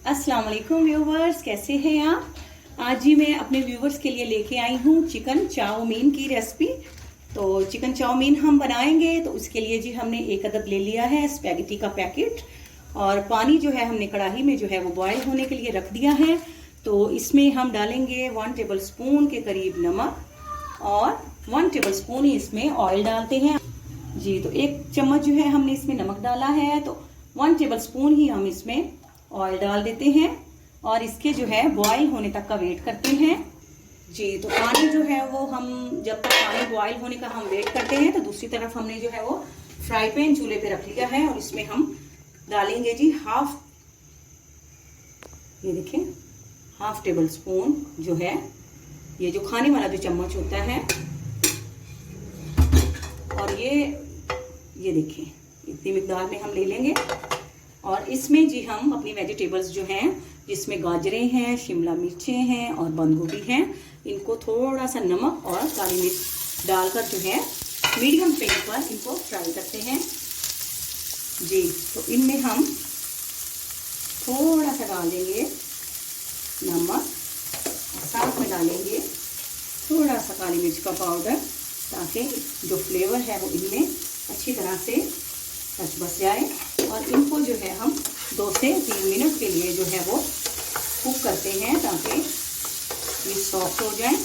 अस्सलाम वालेकुम व्यूवर्स, कैसे हैं आप। आज जी मैं अपने व्यूवर्स के लिए लेके आई हूँ चिकन चाउमीन की रेसिपी। तो चिकन चाउमीन हम बनाएंगे तो उसके लिए जी हमने एक अदद ले लिया है स्पैगेटी का पैकेट। और पानी जो है हमने कढ़ाई में जो है वो बॉयल होने के लिए रख दिया है। तो इसमें हम डालेंगे 1 टेबल स्पून के करीब नमक और 1 टेबल स्पून ही इसमें ऑयल डालते हैं जी। तो 1 चम्मच जो है हमने इसमें नमक डाला है, तो 1 टेबल स्पून ही हम इसमें ऑयल डाल देते हैं और इसके जो है बॉईल होने तक का वेट करते हैं जी। तो पानी जो है वो हम जब तक पानी बॉईल होने का हम वेट करते हैं तो दूसरी तरफ हमने जो है वो फ्राई पैन चूल्हे पे रख लिया है और इसमें हम डालेंगे जी ये देखें हाफ टेबल स्पून जो है ये जो खाने वाला जो चम्मच होता है। और ये देखें इतनी मिकदार में हम ले लेंगे। और इसमें जी हम अपनी वेजिटेबल्स जो हैं जिसमें गाजरें हैं, शिमला मिर्चें हैं और बंद गोभी हैं, इनको थोड़ा सा नमक और काली मिर्च डालकर जो है मीडियम फ्लेम पर इनको फ्राई करते हैं जी। तो इनमें हम थोड़ा सा डाल देंगे नमक और साथ में डालेंगे थोड़ा सा काली मिर्च का पाउडर, ताकि जो फ्लेवर है वो इनमें अच्छी तरह से टच बस जाए। और इनको जो है हम 2 से 3 मिनट के लिए जो है वो कुक करते हैं ताकि ये सॉफ्ट हो जाए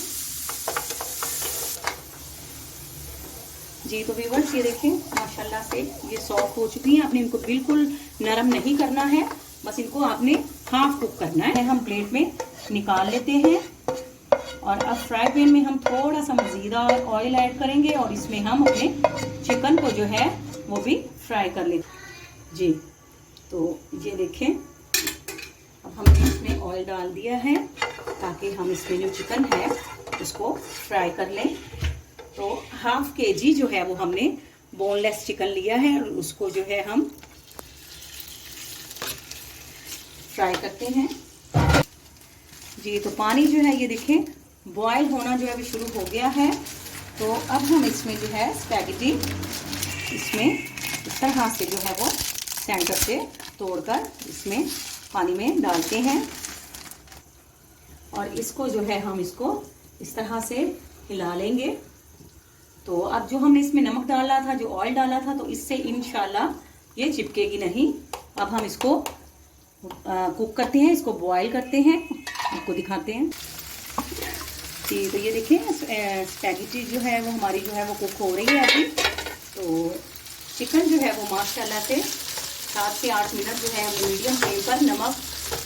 जी। तो व्यूअर्स ये देखें माशाल्लाह से ये सॉफ्ट हो चुकी हैं। आपने इनको बिल्कुल नरम नहीं करना है, बस इनको आपने हाफ कुक करना है। हम प्लेट में निकाल लेते हैं और अब फ्राई पैन में हम थोड़ा सा मज़ीद ऑयल ऐड करेंगे और इसमें हम अपने चिकन को जो है वो भी फ्राई कर लेते जी। तो ये देखें अब हमने इसमें ऑयल डाल दिया है ताकि हम इसमें जो चिकन है उसको फ्राई कर लें। तो हाफ केजी जो है वो हमने बोनलेस चिकन लिया है और उसको जो है हम फ्राई करते हैं जी। तो पानी जो है ये देखें बॉयल होना जो है अभी शुरू हो गया है। तो अब हम इसमें जो है स्पैगेटी इसमें इस तरह से जो है वो सेंटर से तोड़कर इसमें पानी में डालते हैं और इसको जो है हम इसको इस तरह से हिला लेंगे। तो अब जो हमने इसमें नमक डाला था, जो ऑयल डाला था, तो इससे इंशाल्लाह ये चिपकेगी नहीं। अब हम इसको कुक करते हैं, इसको बॉईल करते हैं, आपको दिखाते हैं जी। तो ये देखें स्पैगेटी जो है वो हमारी जो है वो कुक हो रही है अभी। तो चिकन जो है वो माशाल्लाह से 7 से 8 मिनट जो है हम मीडियम फ्लेम पर नमक,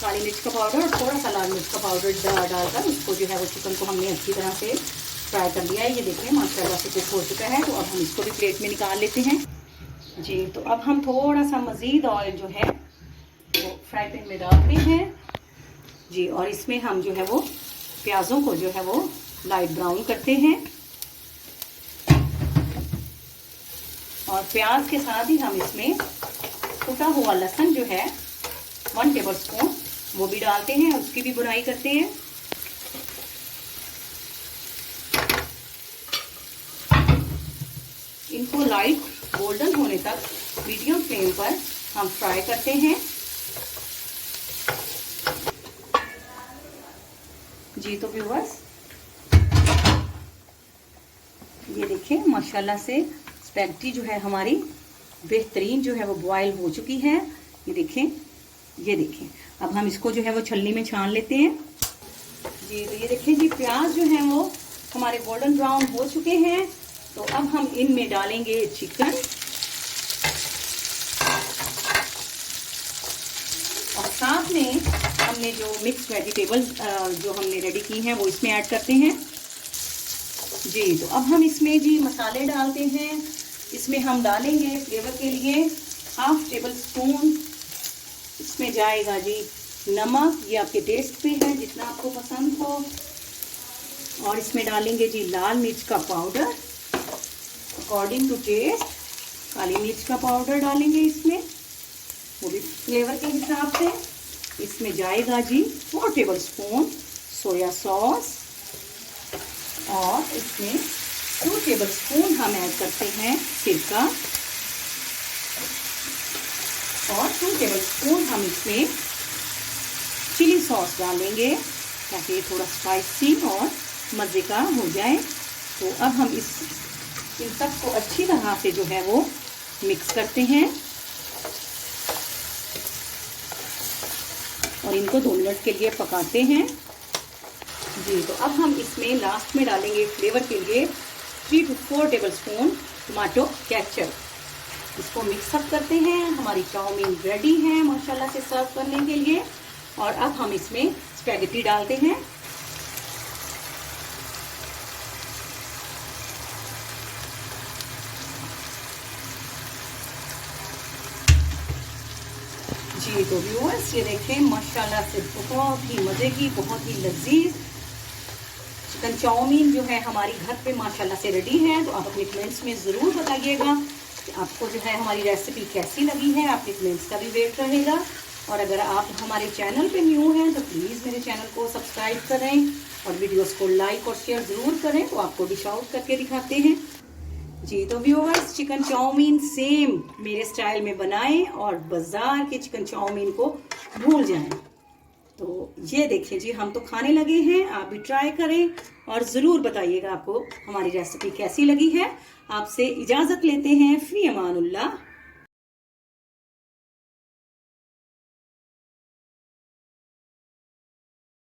काली मिर्च का पाउडर और थोड़ा सा लाल मिर्च का पाउडर डालकर उसको जो है वो चिकन को हमने अच्छी तरह से फ्राई कर लिया है। ये देखिए माशाल्लाह से कुक हो चुका है। तो अब हम इसको भी प्लेट में निकाल लेते हैं जी। तो अब हम थोड़ा सा मज़ीद ऑयल जो है वो फ्राई पैन में डालते हैं जी। और इसमें हम जो है वो प्याज़ों को जो है वो लाइट ब्राउन करते हैं और प्याज के साथ ही हम इसमें कुटा हुआ लहसुन जो है 1 टेबल स्पून वो भी डालते हैं, उसकी भी बुनाई करते हैं। इनको लाइट गोल्डन होने तक मीडियम फ्लेम पर हम फ्राई करते हैं जी। तो व्यूअर्स ये देखें माशाल्लाह से स्पैगेटी जो है हमारी बेहतरीन जो है वो बॉयल हो चुकी है। ये देखें अब हम इसको जो है वो छलनी में छान लेते हैं जी। तो ये देखें जी प्याज जो है वो हमारे गोल्डन ब्राउन हो चुके हैं। तो अब हम इनमें डालेंगे चिकन और साथ में हमने जो मिक्स वेजिटेबल्स जो हमने रेडी की हैं वो इसमें ऐड करते हैं जी। तो अब हम इसमें जी मसाले डालते हैं। इसमें हम डालेंगे फ्लेवर के लिए हाफ टेबल स्पून इसमें जाएगा जी नमक, ये आपके टेस्ट पे है जितना आपको पसंद हो। और इसमें डालेंगे जी लाल मिर्च का पाउडर अकॉर्डिंग टू टेस्ट, काली मिर्च का पाउडर डालेंगे इसमें वो भी फ्लेवर के हिसाब से। इसमें जाएगा जी 4 टेबल स्पून सोया सॉस और इसमें 2 टेबल स्पून हम ऐड करते हैं सिरका और 2 टेबल स्पून हम इसमें सॉस डालेंगे ताकि ये थोड़ा स्पाइसी और मज़े का हो जाए। तो अब हम इन सबको अच्छी तरह से जो है वो मिक्स करते हैं और इनको 2 मिनट के लिए पकाते हैं जी। तो अब हम इसमें लास्ट में डालेंगे फ्लेवर के लिए 3 to 4 टेबलस्पून टमाटो केचप। इसको मिक्सअप करते हैं। हमारी चाउमीन रेडी है माशाल्लाह से सर्व करने के लिए। और अब हम इसमें स्पैगेटी डालते हैं। जी तो व्यूअर्स ये देखें माशाल्लाह से बहुत ही मज़े की, बहुत ही लजीज चिकन चाउमीन जो है हमारी घर पे माशाल्लाह से रेडी है। तो आप अपने कमेंट्स में ज़रूर बताइएगा कि आपको जो है हमारी रेसिपी कैसी लगी है। आपके कमेंट्स का भी वेट रहेगा। और अगर आप हमारे चैनल पे न्यू हैं तो प्लीज़ मेरे चैनल को सब्सक्राइब करें और वीडियोस को लाइक और शेयर ज़रूर करें। तो आपको डिश आउट करके दिखाते हैं जी। तो व्यूअर्स चिकन चाउमीन सेम मेरे स्टाइल में बनाएं और बाज़ार के चिकन चाउमीन को भूल जाएं। तो ये देखिए जी, हम तो खाने लगे हैं, आप भी ट्राई करें और ज़रूर बताइएगा आपको हमारी रेसिपी कैसी लगी है। आपसे इजाज़त लेते हैं। फ़ी अमानुल्लाह।